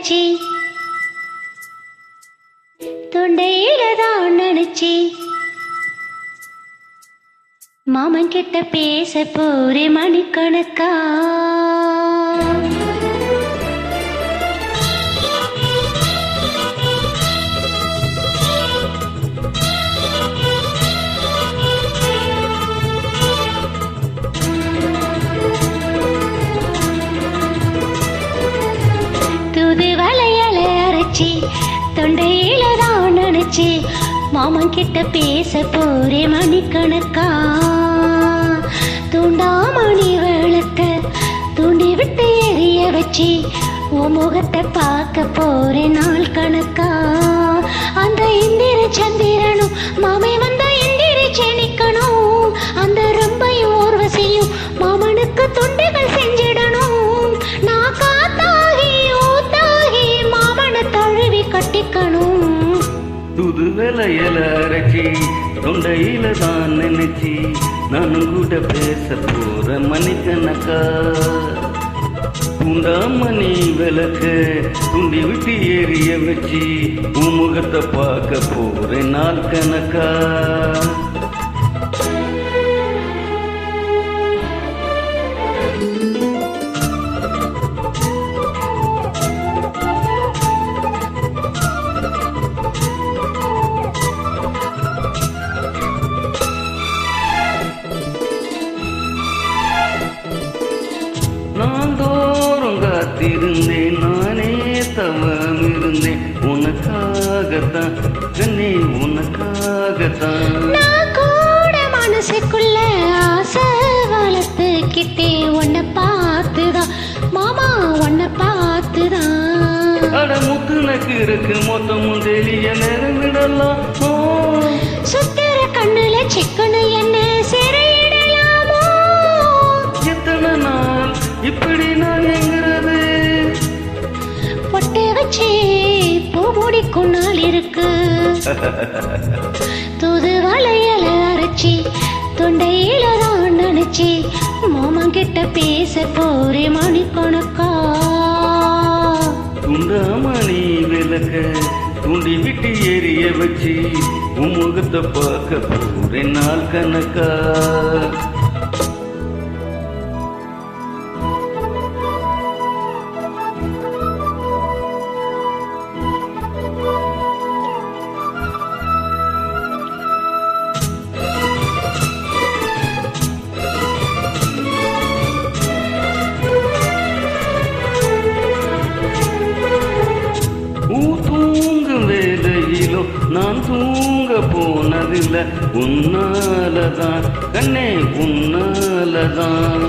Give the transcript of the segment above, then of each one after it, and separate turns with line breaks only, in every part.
அரைச்சி தொண்டையில தான் நினைச்சி மாமன் கிட்ட பேச போரே மணிக்கணக்கா. தொண்டையில தான் நினைச்சி மாமன் கிட்ட பேச போரே மணிக்கணக்கா. தூண்டாமணி விளக்க தூண்டி விட்டு எரிய வச்சு உன் முகத்தை பார்க்க போரே நாள் கணக்கா. அந்த இந்திர சந்திரனும் மாமை வந்த இந்திர செணிக்கணும். அந்த ரொம்பையும் ஊர்வசியும் மாமனுக்கு தொண்டுகள் செஞ்சிடணும். நான் காத்தாகி ஊத்தாகி மாமனை தழுவி கட்டிக்கணும்.
துது வேலையில அரைச்சி தொண்டையில தான் நினைச்சி நானும் கூட பேச போற மணிக்கணக்கா. துண்டாமணி விளக்க துண்டி விட்டு எரிய வச்சு உன் முகத்தை பார்க்க போற நாள் கணக்கா. நான் தோறும் காத்திருந்தேன், நானே தவம் இருந்தேன் உனக்காகத்தான் கண்ணே உனக்காகத்தான்.
நான் கூட மனசுக்குள்ள ஆசை வளர்த்துக்கிட்டே உன்னை பார்த்துதான் மாமா உன்னை பார்த்துதான்.
அட முத்துனக்கு இருக்கு மொத்தமும் தெரிய நிறமிடலாம்.
சுத்திர கண்ணுல சிக்கனு என்ன சிறையிடலாமோ.
எத்தனை நாள் இப்படி நான் எங்கிறது
பொட்டை வச்சு பூ முடிக்கும் நாள் இருக்கு. தூது வளையல அரைச்சி தொண்டையில தான் நினைச்சி மாமன் கிட்ட பேச போரே மணிக்கணக்கா.
துண்டாமணி விளக்க தூண்டி விட்டு எரிய வச்சு உன் முகத்தை பார்க்க போற நாள் கணக்கா. தூங்கும் வேலையிலோ நான் தூங்க போனதில்ல உன்னாலதான் கண்ணே உன்னாலதான்.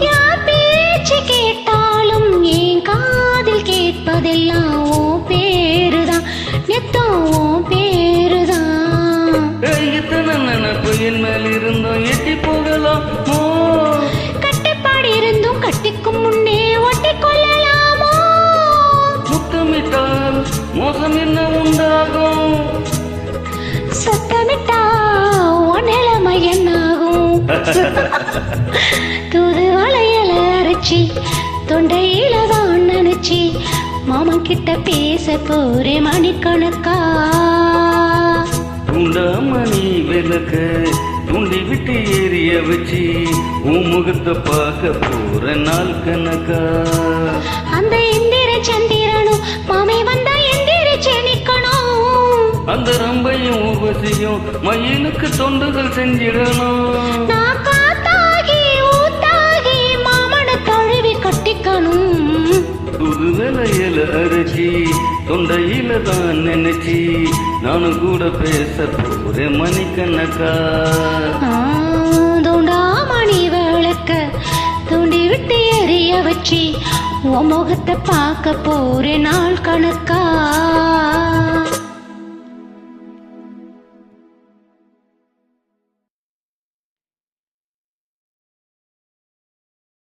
பேச்சு கேட்டாலும் என் காதில் கேட்பதெல்லாம் ஓ பேருதான் நெத்தம் ஓ பேருதான்.
இத்தனை நினைப்பு என் மேல் இருந்தோம் எட்டி போகலாம்.
கட்டுப்பாடு இருந்தும் கட்டிக்கும் முன்னே ஒட்டி கொள்ளலாமோ.
முத்தமிட்டால் மோசம் என்ன உண்டாகும்.
சத்தமிட்டா உன் நிலைமை என்னாகும். தூது வளையல அரைச்சி தொண்டையில தான் நினைச்சி மாமன் கிட்ட பேச போரே மணிக்கணக்கா.
துண்டாமணி விளக்க துண்டி விட்டு எரிய வச்சு உன் முகத்தை பார்க்க போற நாள் கணக்கா.
அந்த இந்திர சந்திரனும் மாமை வந்தா எந்திர செணிக்கணும்.
அந்த ரம்பையும் ஊர்வசியும் மயிலுக்கு தொண்டுகள் செஞ்சிடணும்.
நான் காத்தாகி ஊத்தாகி மாமனை தழுவி கட்டிக்கணும்.
துது வேலையில அரைச்சி தொண்டையில தான் நினைச்சி நானும் கூட பேச போற மணிக்கணக்கா.
தூண்டாமணி விளக்க தூண்டி விட்டு எரிய வச்சு உன் முகத்தை பார்க்க போற நாள் கணக்கா.